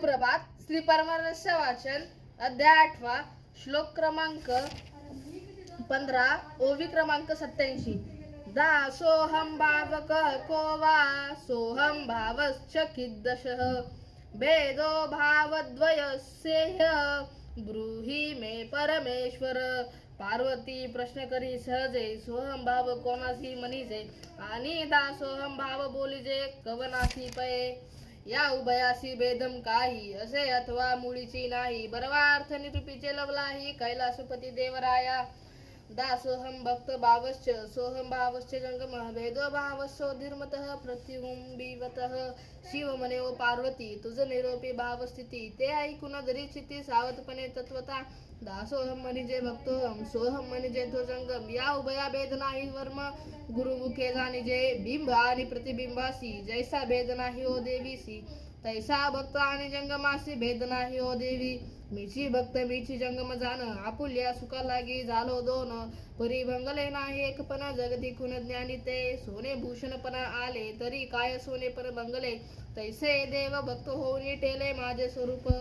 प्रभात श्री परमरहस्य वाचन अध्याय 8 श्लोक क्रमांक 15 ओवी क्रमांक 87 दासोहम भावक को वा सोहम भावश्च किद्दशः भेदो भावद्वयस्येह ब्रूहि मे परमेश्वर। पार्वती प्रश्न करी सहजे सोहम भाव कोणासी मनीजे आणि दासोहम भाव बोलीजे कवनासी पये। या उभयासी भेदम काही असे अथवा मुळीची नाही बरवार्थ निरूपीचे लवलाही कैलासपती देवराया। दासोहम भक्त भावश्च सोहम भावश्च जंगम भेदो भावस्सोधीर्मतः प्रतिबिंबिवतः। शिव म्हणे ओ पार्वती तुझ निरोपी भावस्थिती ते ऐकून दरीचिती सावधपणे तत्वता। दासोहम म्हणजे भक्तोहम सोहम म्हणजे तो जंगम या उभया भेद नाही वर्म गुरुमुखे जाणिजे बिंब आणि प्रतिबिंबासी जैसा भेद नाही ओ देवीसी तैसा भक्त आणि जंगमासी भेद नाही ओ देवी। मीची भक्त मीची जंगम जाण आपुल्या सुखा लागी झालो दोन परी भंगले नाही एकपण जगती खुन ज्ञानी ते सोने भूषणपण आले तरी काय सोने पण भंगले तैसे देव भक्त होऊन टेले माझे स्वरूप।